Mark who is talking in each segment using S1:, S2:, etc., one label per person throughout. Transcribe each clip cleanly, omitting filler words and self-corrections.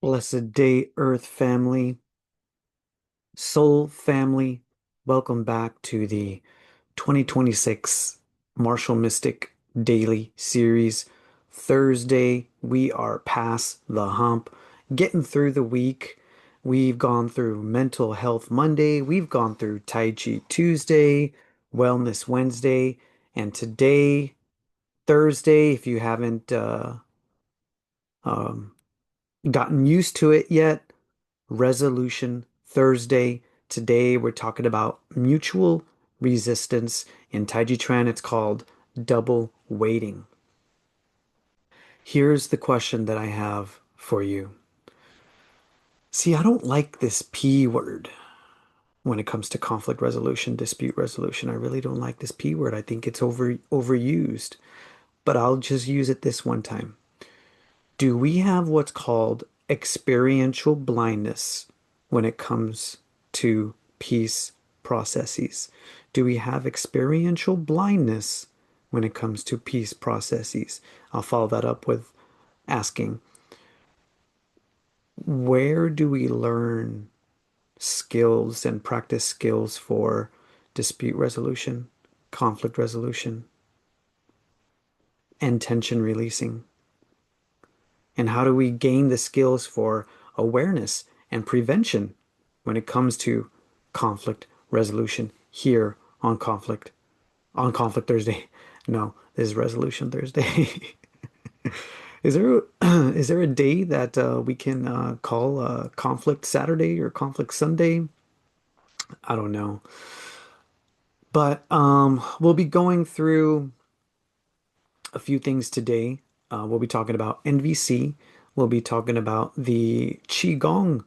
S1: Blessed day, Earth family, Soul family. Welcome back to the 2026 Martial Mystic Daily Series. Thursday, we are past the hump, getting through the week. We've gone through Mental Health Monday, we've gone through Tai Chi Tuesday, Wellness Wednesday, and today, Thursday, if you haven't um, gotten used to it yet, Resolution Thursday. Today we're talking about mutual resistance. In Taiji Chuan, it's called double weighting. Here's the question that I have for you. See, I don't like this P word when it comes to conflict resolution, dispute resolution. I really don't like this P word. I think it's overused, but I'll just use it this one time. Do we have what's called experiential blindness when it comes to peace processes? Do we have experiential blindness when it comes to peace processes? I'll follow that up with asking, where do we learn skills and practice skills for dispute resolution, conflict resolution, and tension releasing? And how do we gain the skills for awareness and prevention when it comes to conflict resolution here on Conflict Thursday? No, this is Resolution Thursday. Is there a day that we can call Conflict Saturday or Conflict Sunday? I don't know. But we'll be going through a few things today. We'll be talking about NVC. We'll be talking about the Qigong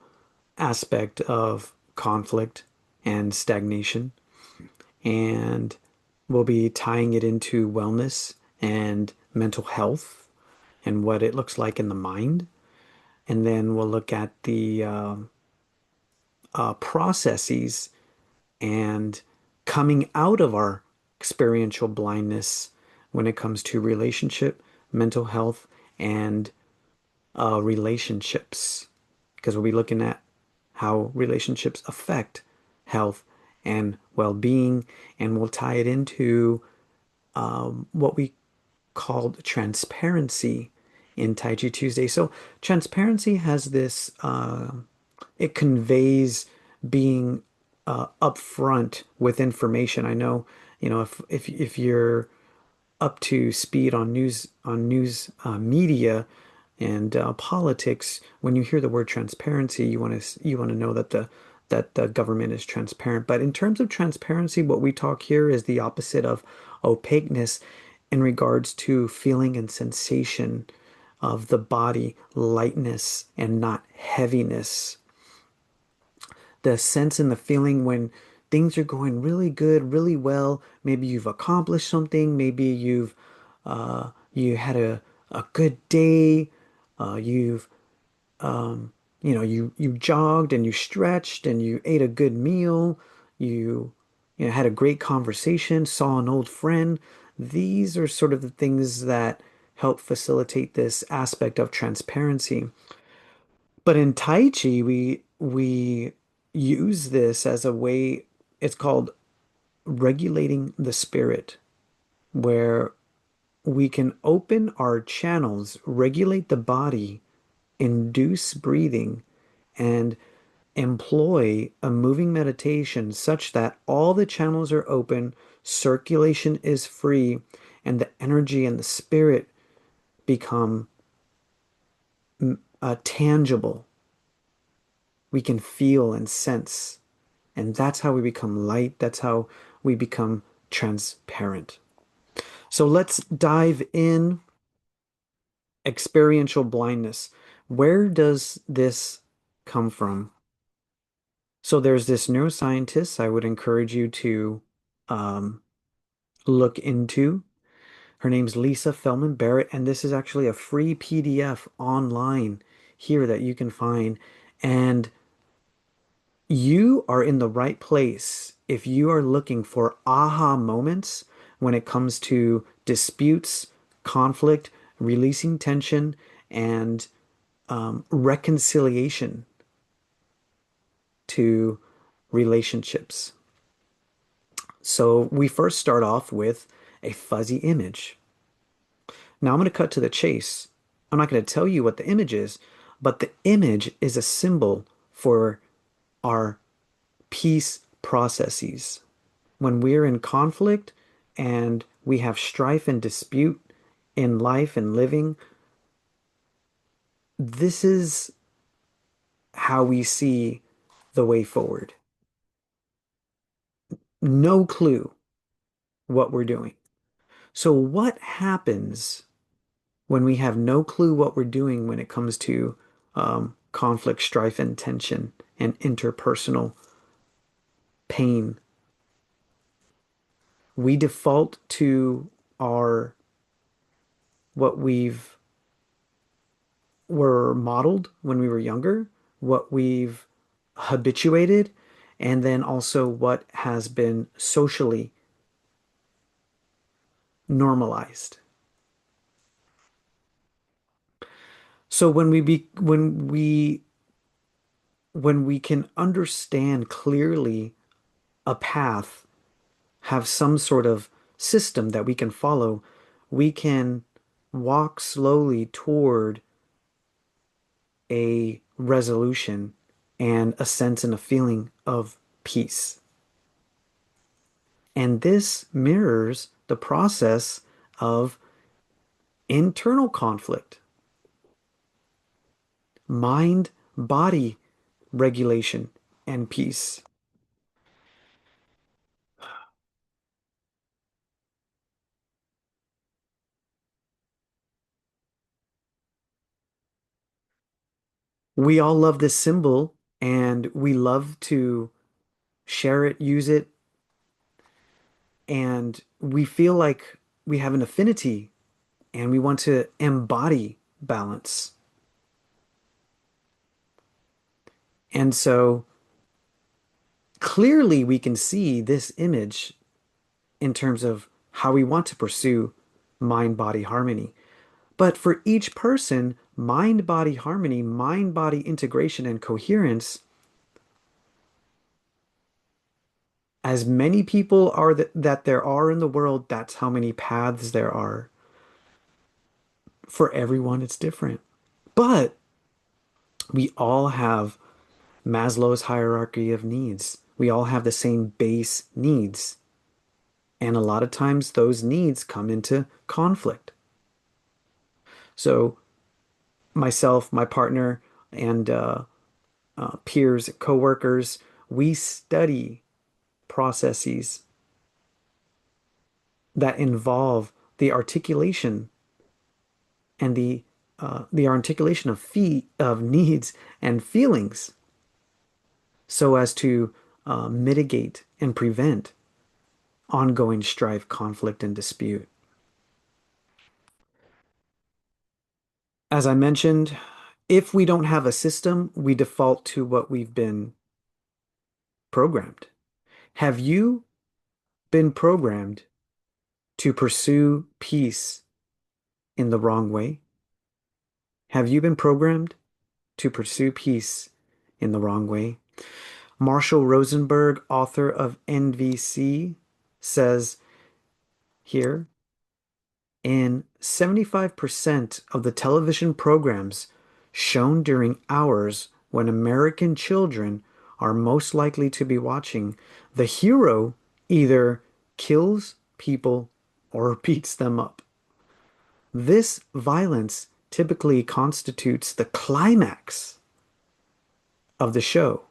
S1: aspect of conflict and stagnation. And we'll be tying it into wellness and mental health and what it looks like in the mind. And then we'll look at the processes and coming out of our experiential blindness when it comes to relationship, mental health, and relationships. Because we'll be looking at how relationships affect health and well-being, and we'll tie it into what we called transparency in Tai Chi Tuesday. So transparency has this, it conveys being upfront with information. I know, if you're up to speed on news media and politics, when you hear the word transparency, you want to know that the government is transparent. But in terms of transparency, what we talk here is the opposite of opaqueness in regards to feeling and sensation of the body, lightness and not heaviness. The sense and the feeling when things are going really good, really well. Maybe you've accomplished something. Maybe you had a good day. You've you jogged and you stretched and you ate a good meal. You had a great conversation, saw an old friend. These are sort of the things that help facilitate this aspect of transparency. But in Tai Chi, we use this as a way, it's called regulating the spirit, where we can open our channels, regulate the body, induce breathing, and employ a moving meditation such that all the channels are open, circulation is free, and the energy and the spirit become tangible. We can feel and sense. And that's how we become light. That's how we become transparent. So let's dive in. Experiential blindness. Where does this come from? So there's this neuroscientist I would encourage you to um, look into. Her name's Lisa Feldman Barrett, and this is actually a free PDF online here that you can find. And you are in the right place if you are looking for aha moments when it comes to disputes, conflict, releasing tension, and reconciliation to relationships. So we first start off with a fuzzy image. Now I'm going to cut to the chase. I'm not going to tell you what the image is, but the image is a symbol for our peace processes. When we're in conflict and we have strife and dispute in life and living, this is how we see the way forward. No clue what we're doing. So, what happens when we have no clue what we're doing when it comes to conflict, strife, and tension and interpersonal pain? We default to our what we've were modeled when we were younger, what we've habituated, and then also what has been socially normalized. So when we can understand clearly a path, have some sort of system that we can follow, we can walk slowly toward a resolution and a sense and a feeling of peace. And this mirrors the process of internal conflict, mind body regulation, and peace. We all love this symbol and we love to share it, use it, and we feel like we have an affinity and we want to embody balance. And so clearly we can see this image in terms of how we want to pursue mind body harmony. But for each person, mind body harmony, mind body integration, and coherence, as many people are that there are in the world, that's how many paths there are. For everyone, it's different. But we all have Maslow's hierarchy of needs. We all have the same base needs. And a lot of times those needs come into conflict. So myself, my partner, and peers, coworkers, we study processes that involve the articulation and the articulation of needs and feelings so as to mitigate and prevent ongoing strife, conflict, and dispute. As I mentioned, if we don't have a system, we default to what we've been programmed. Have you been programmed to pursue peace in the wrong way? Have you been programmed to pursue peace in the wrong way? Marshall Rosenberg, author of NVC, says here, in 75% of the television programs shown during hours when American children are most likely to be watching, the hero either kills people or beats them up. This violence typically constitutes the climax of the show.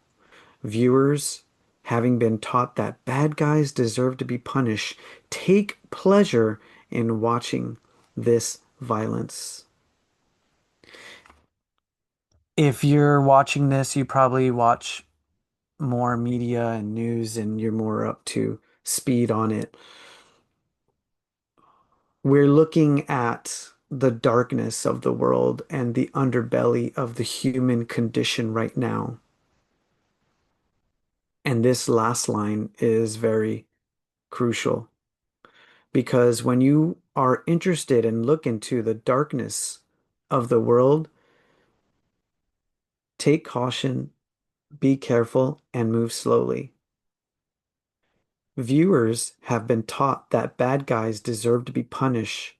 S1: Viewers, having been taught that bad guys deserve to be punished, take pleasure in watching this violence. If you're watching this, you probably watch more media and news and you're more up to speed on it. We're looking at the darkness of the world and the underbelly of the human condition right now. And this last line is very crucial because when you are interested and look into the darkness of the world, Take caution, be careful, and move slowly. Viewers have been taught that bad guys deserve to be punished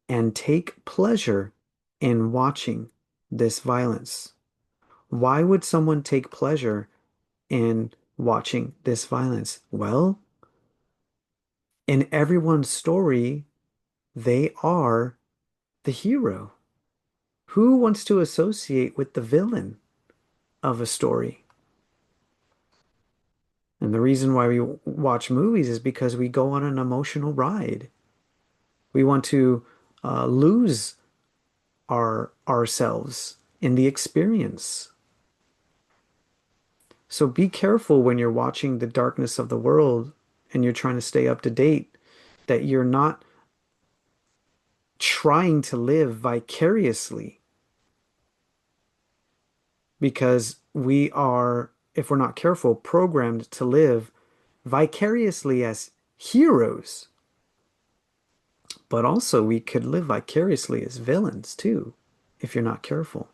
S1: and take pleasure in watching this violence. Why would someone take pleasure in watching this violence? Well, in everyone's story, they are the hero. Who wants to associate with the villain of a story? And the reason why we watch movies is because we go on an emotional ride. We want to lose ourselves in the experience. So be careful when you're watching The Darkness of the World and you're trying to stay up to date, that you're not trying to live vicariously, because we are, if we're not careful, programmed to live vicariously as heroes. But also, we could live vicariously as villains too, if you're not careful.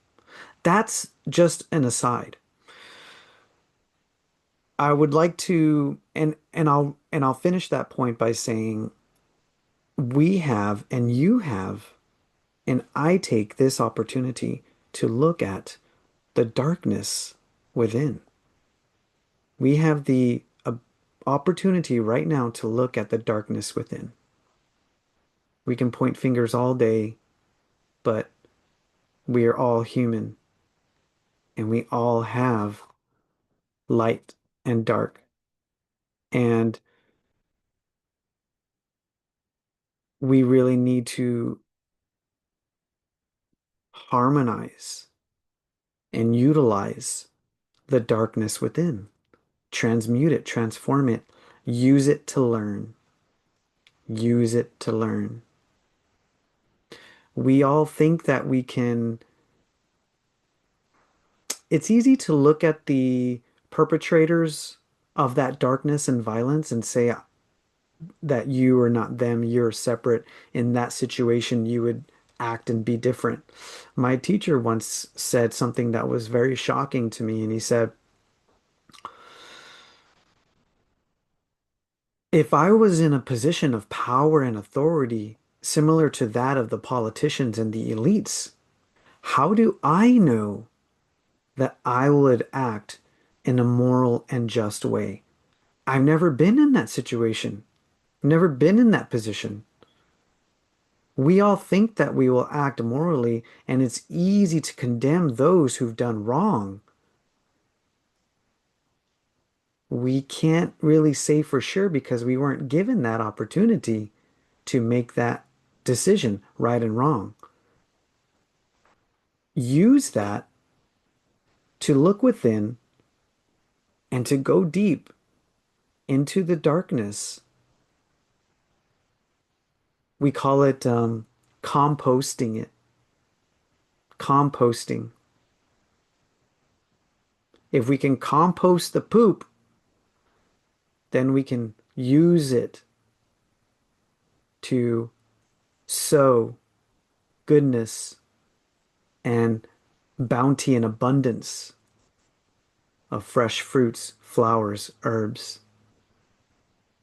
S1: That's just an aside. I would like to, and I'll finish that point by saying we have and you have, and I take this opportunity to look at the darkness within. We have the opportunity right now to look at the darkness within. We can point fingers all day, but we are all human and we all have light and dark. And we really need to harmonize and utilize the darkness within, transmute it, transform it, use it to learn, use it to learn. We all think that we can, it's easy to look at the perpetrators of that darkness and violence and say that you are not them, you're separate. In that situation, you would act and be different. My teacher once said something that was very shocking to me, and he said, if I was in a position of power and authority similar to that of the politicians and the elites, how do I know that I would act in a moral and just way? I've never been in that situation, never been in that position. We all think that we will act morally, and it's easy to condemn those who've done wrong. We can't really say for sure because we weren't given that opportunity to make that decision, right and wrong. Use that to look within and to go deep into the darkness. We call it composting it, composting. If we can compost the poop, then we can use it to sow goodness and bounty and abundance of fresh fruits, flowers, herbs.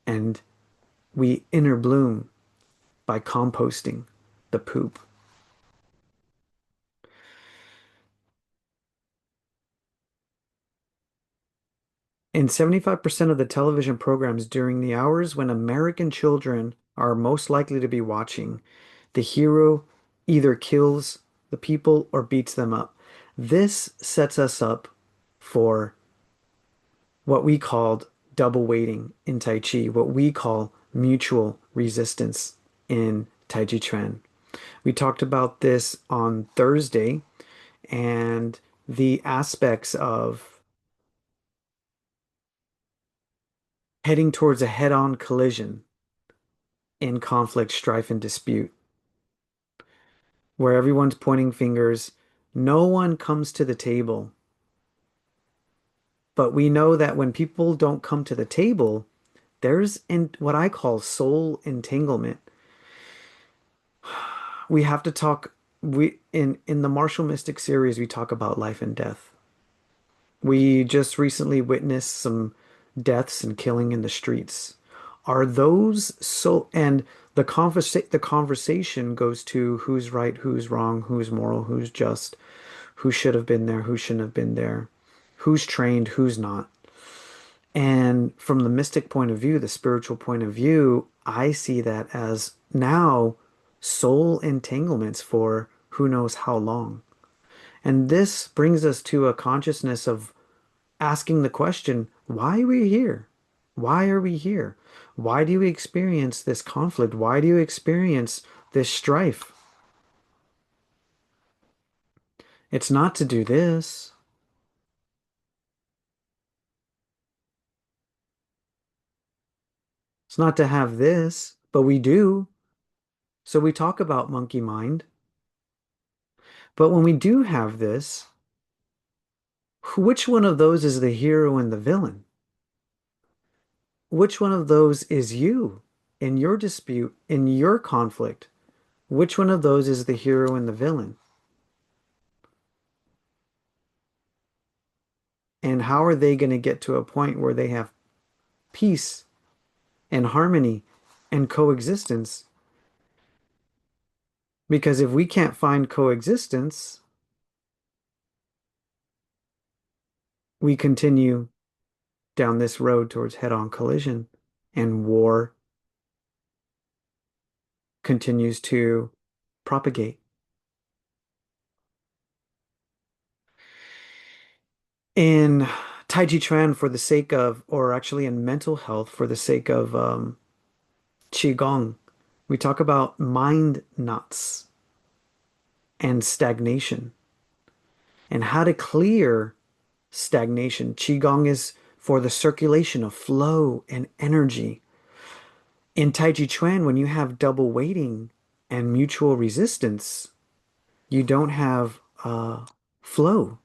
S1: And we inner bloom by composting the poop. In 75% of the television programs during the hours when American children are most likely to be watching, the hero either kills the people or beats them up. This sets us up for what we called double weighting in Tai Chi, what we call mutual resistance in Tai Chi Chuan. We talked about this on Thursday and the aspects of heading towards a head-on collision in conflict, strife, and dispute, where everyone's pointing fingers. No one comes to the table. But we know that when people don't come to the table, there's in what I call soul entanglement. We have to talk, we in the Martial Mystic series, we talk about life and death. We just recently witnessed some deaths and killing in the streets. Are those so, and the conversation goes to who's right, who's wrong, who's moral, who's just, who should have been there, who shouldn't have been there, who's trained, who's not. And from the mystic point of view, the spiritual point of view, I see that as now soul entanglements for who knows how long. And this brings us to a consciousness of asking the question, why are we here? Why are we here? Why do we experience this conflict? Why do you experience this strife? It's not to do this. It's not to have this, but we do. So we talk about monkey mind. But when we do have this, which one of those is the hero and the villain? Which one of those is you in your dispute, in your conflict? Which one of those is the hero and the villain? And how are they going to get to a point where they have peace and harmony and coexistence? Because if we can't find coexistence, we continue down this road towards head-on collision, and war continues to propagate. In Tai Chi Chuan, for the sake of, or actually in mental health, for the sake of Qigong, we talk about mind knots and stagnation and how to clear stagnation. Qigong is for the circulation of flow and energy. In Tai Chi Chuan, when you have double weighting and mutual resistance, you don't have flow,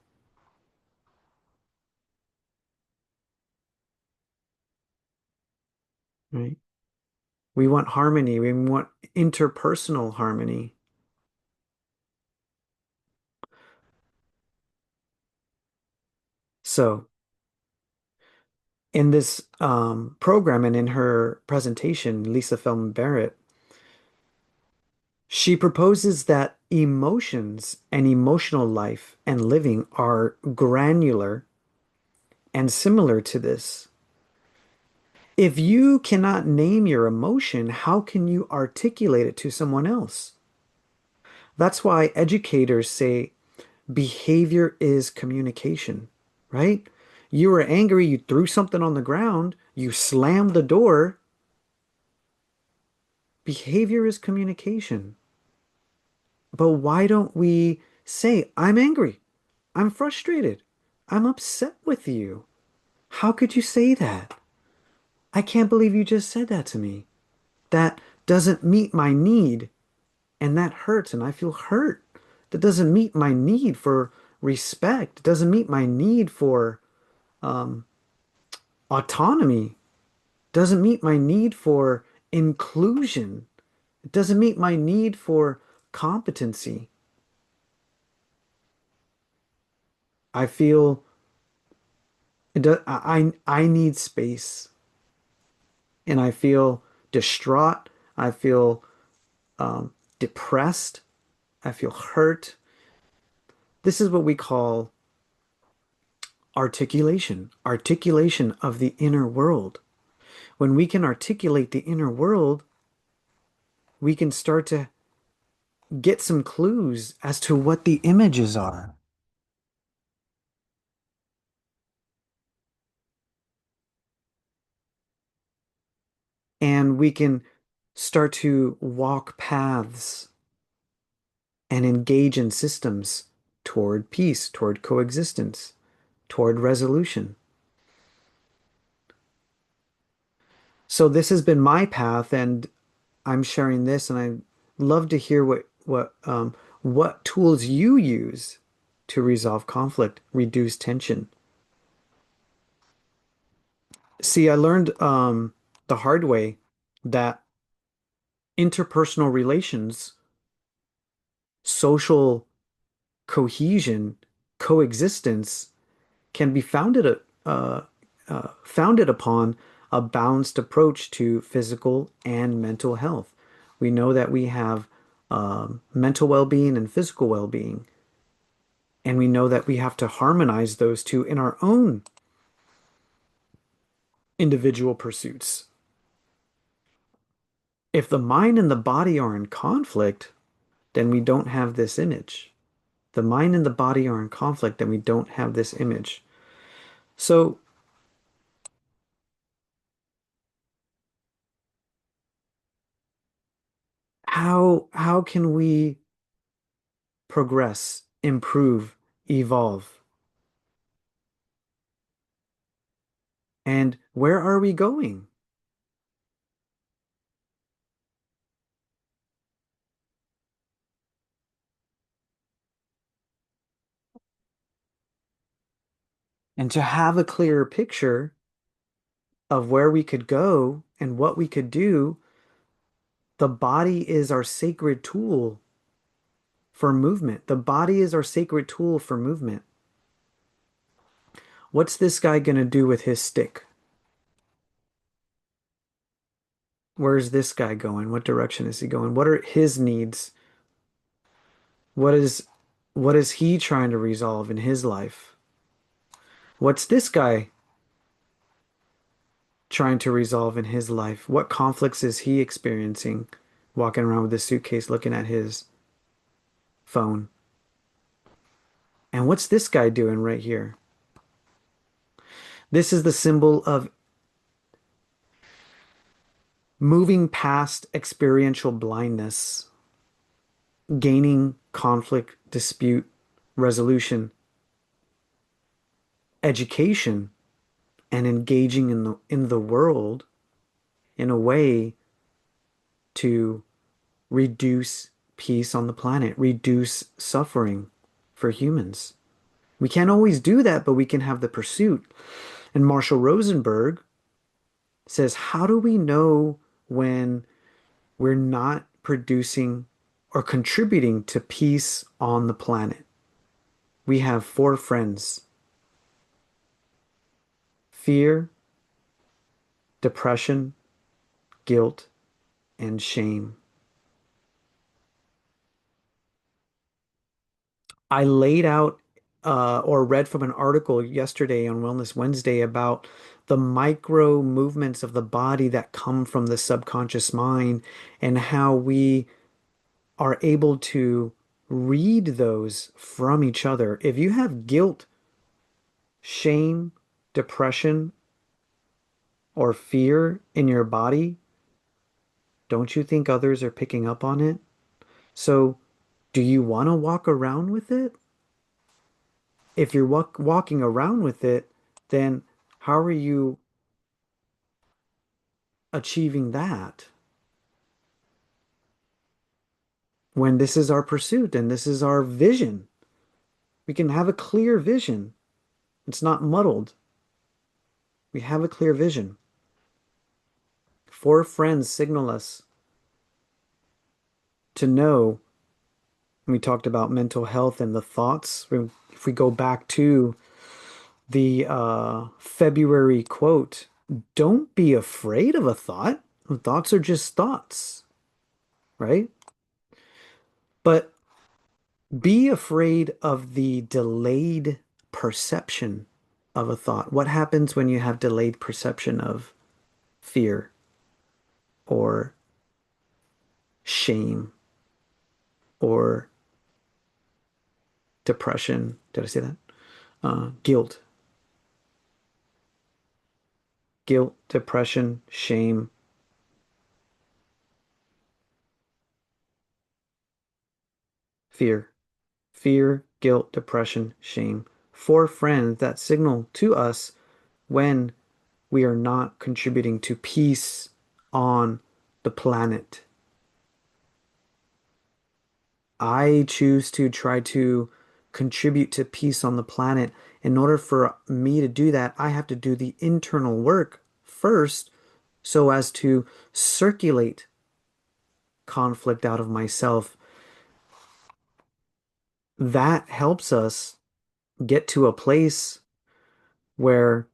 S1: right? We want harmony. We want interpersonal harmony. So, in this program and in her presentation, Lisa Feldman Barrett, she proposes that emotions and emotional life and living are granular and similar to this. If you cannot name your emotion, how can you articulate it to someone else? That's why educators say behavior is communication, right? You were angry, you threw something on the ground, you slammed the door. Behavior is communication. But why don't we say, I'm angry, I'm frustrated, I'm upset with you? How could you say that? I can't believe you just said that to me. That doesn't meet my need, and that hurts, and I feel hurt. That doesn't meet my need for respect. It doesn't meet my need for um, autonomy. It doesn't meet my need for inclusion. It doesn't meet my need for competency. I feel it does, I need space, and I feel distraught. I feel depressed. I feel hurt. This is what we call articulation of the inner world. When we can articulate the inner world, we can start to get some clues as to what the images are. And we can start to walk paths and engage in systems toward peace, toward coexistence, toward resolution. So this has been my path, and I'm sharing this, and I love to hear what tools you use to resolve conflict, reduce tension. See, I learned the hard way that interpersonal relations, social cohesion, coexistence can be founded upon a balanced approach to physical and mental health. We know that we have mental well-being and physical well-being, and we know that we have to harmonize those two in our own individual pursuits. If the mind and the body are in conflict, then we don't have this image. The mind and the body are in conflict, then we don't have this image. So how can we progress, improve, evolve? And where are we going? And to have a clearer picture of where we could go and what we could do, the body is our sacred tool for movement. The body is our sacred tool for movement. What's this guy going to do with his stick? Where's this guy going? What direction is he going? What are his needs? What is what is he trying to resolve in his life? What's this guy trying to resolve in his life? What conflicts is he experiencing walking around with his suitcase looking at his phone? And what's this guy doing right here? This is the symbol of moving past experiential blindness, gaining conflict, dispute, resolution, education, and engaging in the world in a way to reduce peace on the planet, reduce suffering for humans. We can't always do that, but we can have the pursuit. And Marshall Rosenberg says, how do we know when we're not producing or contributing to peace on the planet? We have four friends: fear, depression, guilt, and shame. I laid out or read from an article yesterday on Wellness Wednesday about the micro movements of the body that come from the subconscious mind and how we are able to read those from each other. If you have guilt, shame, depression, or fear in your body, don't you think others are picking up on it? So, do you want to walk around with it? If you're walking around with it, then how are you achieving that when this is our pursuit and this is our vision? We can have a clear vision. It's not muddled. We have a clear vision. Four friends signal us to know. We talked about mental health and the thoughts. If we go back to the February quote, don't be afraid of a thought. Thoughts are just thoughts, right? But be afraid of the delayed perception of a thought. What happens when you have delayed perception of fear or shame or depression? Did I say that? Guilt, depression, shame, fear. Fear, guilt, depression, shame. Four friends that signal to us when we are not contributing to peace on the planet. I choose to try to contribute to peace on the planet. In order for me to do that, I have to do the internal work first so as to circulate conflict out of myself. That helps us get to a place where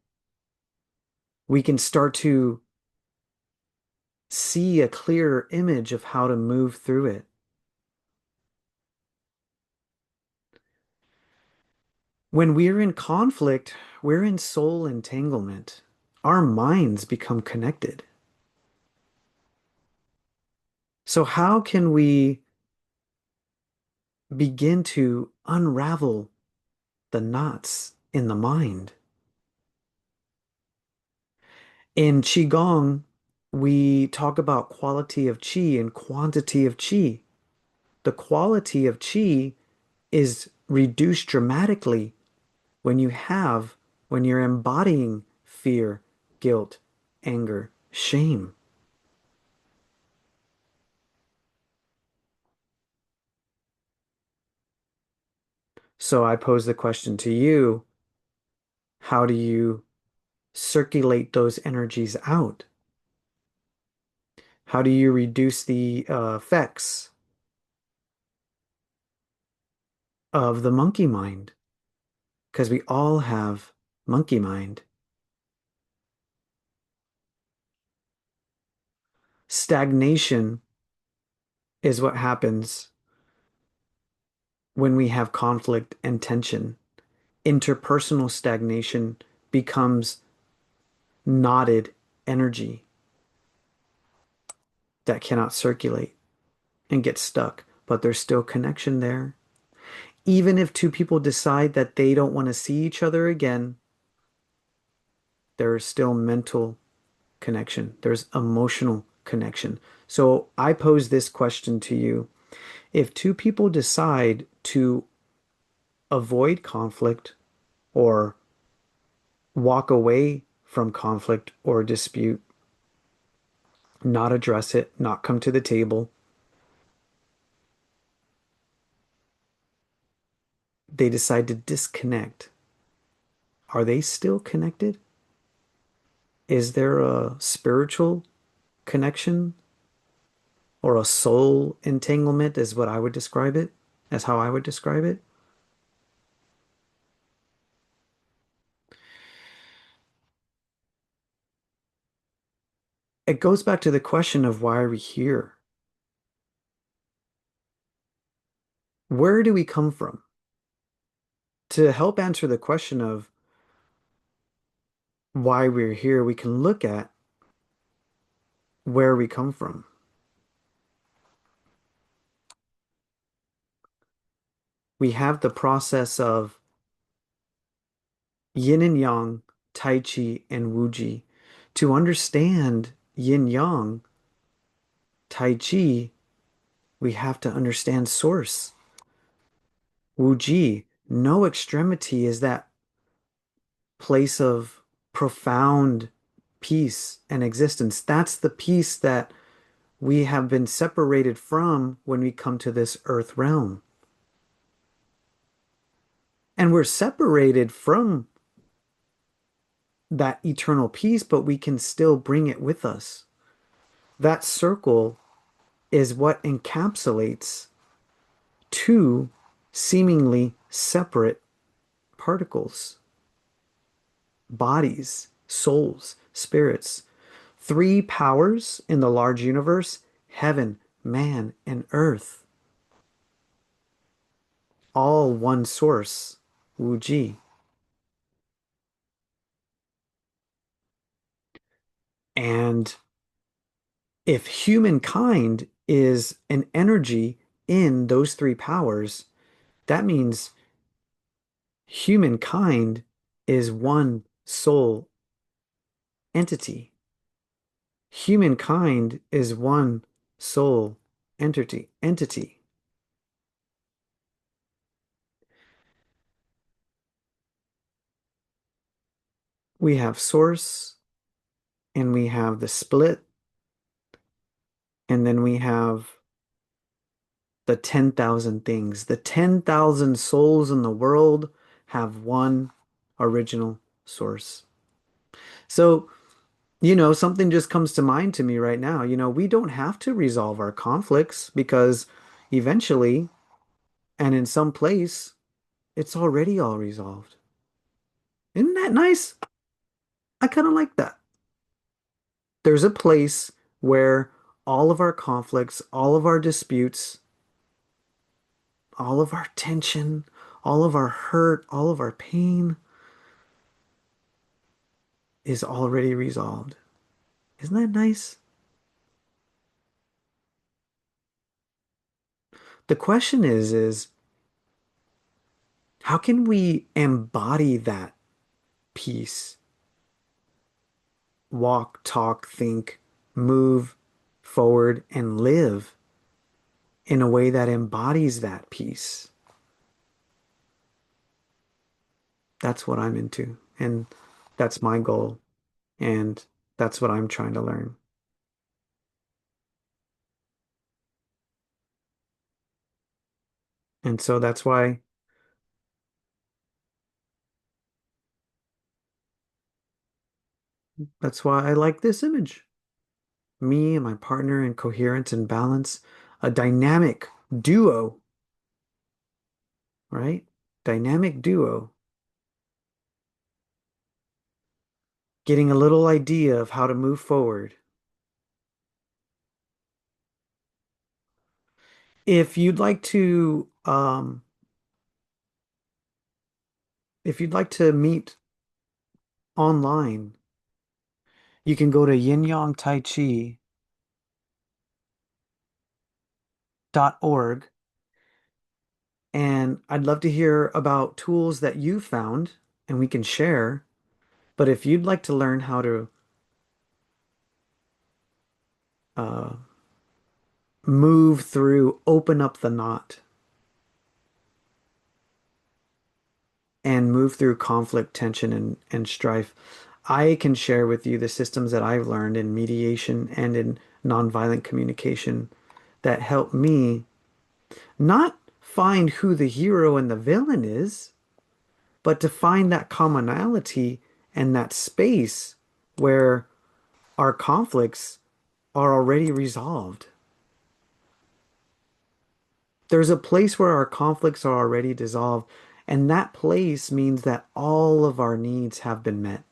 S1: we can start to see a clearer image of how to move through it. When we're in conflict, we're in soul entanglement. Our minds become connected. So, how can we begin to unravel the knots in the mind? In Qigong, we talk about quality of qi and quantity of qi. The quality of qi is reduced dramatically when when you're embodying fear, guilt, anger, shame. So I pose the question to you, how do you circulate those energies out? How do you reduce the effects of the monkey mind? Because we all have monkey mind. Stagnation is what happens when we have conflict and tension. Interpersonal stagnation becomes knotted energy that cannot circulate and get stuck, but there's still connection there. Even if two people decide that they don't want to see each other again, there is still mental connection, there's emotional connection. So I pose this question to you. If two people decide to avoid conflict or walk away from conflict or dispute, not address it, not come to the table, they decide to disconnect, are they still connected? Is there a spiritual connection or a soul entanglement, is what I would describe it, as how I would describe it? It goes back to the question of why are we here? Where do we come from? To help answer the question of why we're here, we can look at where we come from. We have the process of yin and yang, tai chi, and wuji. To understand yin yang, tai chi, we have to understand source. Wuji, no extremity is that place of profound peace and existence. That's the peace that we have been separated from when we come to this earth realm. And we're separated from that eternal peace, but we can still bring it with us. That circle is what encapsulates two seemingly separate particles, bodies, souls, spirits, three powers in the large universe, heaven, man, and earth, all one source, Wu Ji. And if humankind is an energy in those three powers, that means humankind is one soul entity. Humankind is one soul entity. We have source and we have the split, and then we have the 10,000 things. The 10,000 souls in the world have one original source. So, something just comes to mind to me right now. We don't have to resolve our conflicts because eventually, and in some place, it's already all resolved. Isn't that nice? I kind of like that. There's a place where all of our conflicts, all of our disputes, all of our tension, all of our hurt, all of our pain is already resolved. Isn't that nice? The question is how can we embody that peace? Walk, talk, think, move forward, and live in a way that embodies that peace. That's what I'm into. And that's my goal. And that's what I'm trying to learn. And so that's why I like this image. Me and my partner in coherence and balance, a dynamic duo, right? Dynamic duo, getting a little idea of how to move forward. If you'd like to, if you'd like to meet online, you can go to yinyangtaichi.org, and I'd love to hear about tools that you found and we can share. But if you'd like to learn how to uh, move through, open up the knot, and move through conflict, tension, and strife, I can share with you the systems that I've learned in mediation and in nonviolent communication that help me not find who the hero and the villain is, but to find that commonality and that space where our conflicts are already resolved. There's a place where our conflicts are already dissolved, and that place means that all of our needs have been met.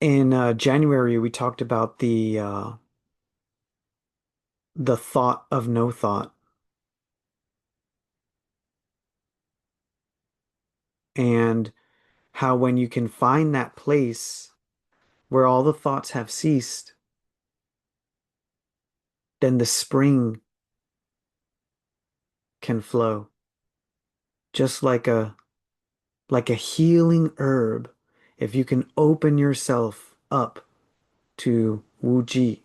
S1: In January, we talked about the thought of no thought and how when you can find that place where all the thoughts have ceased, then the spring can flow, just like a healing herb. If you can open yourself up to Wu Ji,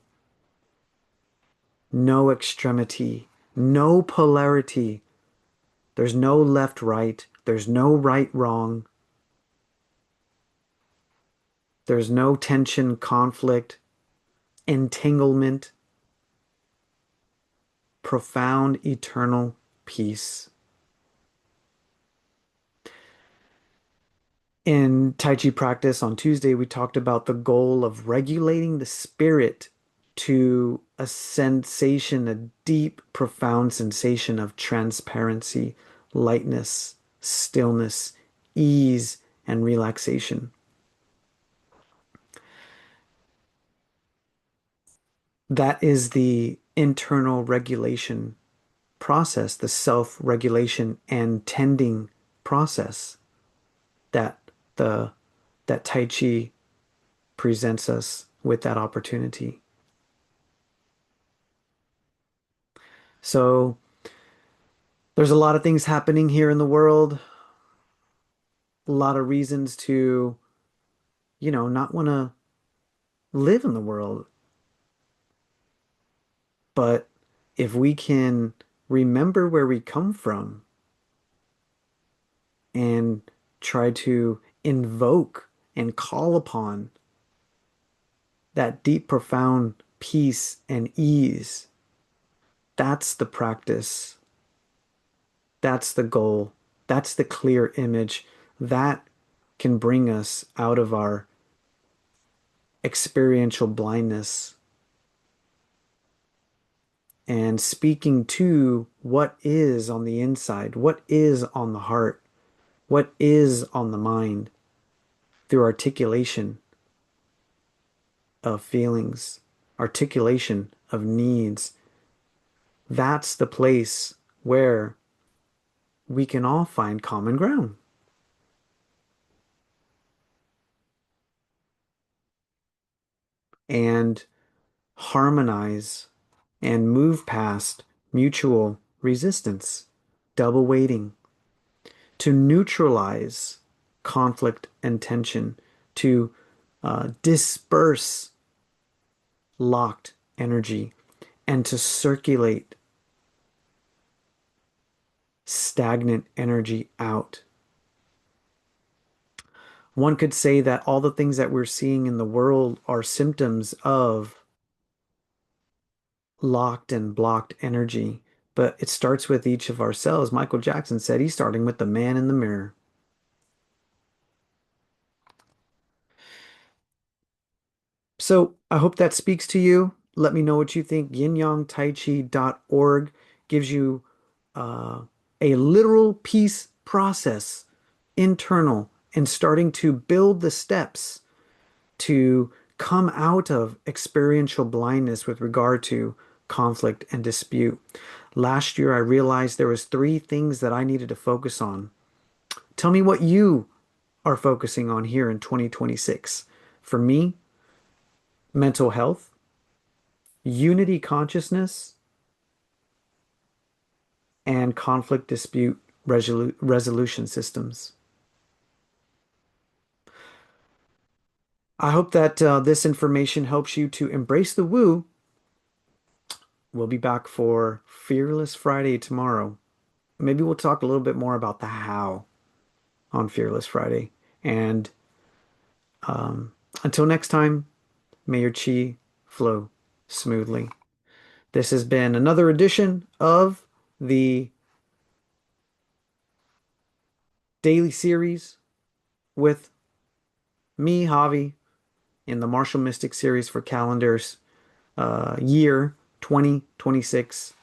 S1: no extremity, no polarity. There's no left, right. There's no right, wrong. There's no tension, conflict, entanglement, profound, eternal peace. In Tai Chi practice on Tuesday, we talked about the goal of regulating the spirit to a sensation, a deep, profound sensation of transparency, lightness, stillness, ease, and relaxation. That is the internal regulation process, the self-regulation and tending process that the that Tai Chi presents us with that opportunity. So there's a lot of things happening here in the world, a lot of reasons to, not want to live in the world. But if we can remember where we come from and try to invoke and call upon that deep, profound peace and ease, that's the practice. That's the goal. That's the clear image. That can bring us out of our experiential blindness and speaking to what is on the inside, what is on the heart, what is on the mind through articulation of feelings, articulation of needs. That's the place where we can all find common ground and harmonize and move past mutual resistance, double waiting, to neutralize conflict and tension, to disperse locked energy, and to circulate stagnant energy out. One could say that all the things that we're seeing in the world are symptoms of locked and blocked energy, but it starts with each of ourselves. Michael Jackson said he's starting with the man in the mirror. So I hope that speaks to you. Let me know what you think. Yinyangtaichi.org gives you uh, a literal peace process, internal, and starting to build the steps to come out of experiential blindness with regard to conflict and dispute. Last year, I realized there was three things that I needed to focus on. Tell me what you are focusing on here in 2026. For me, mental health, unity consciousness, and conflict dispute resolution systems. I hope that this information helps you to embrace the woo. We'll be back for Fearless Friday tomorrow. Maybe we'll talk a little bit more about the how on Fearless Friday. And um, until next time, may your chi flow smoothly. This has been another edition of the daily series with me, Javi, in the Martial Mystic series for calendars year 2026.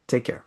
S1: Take care.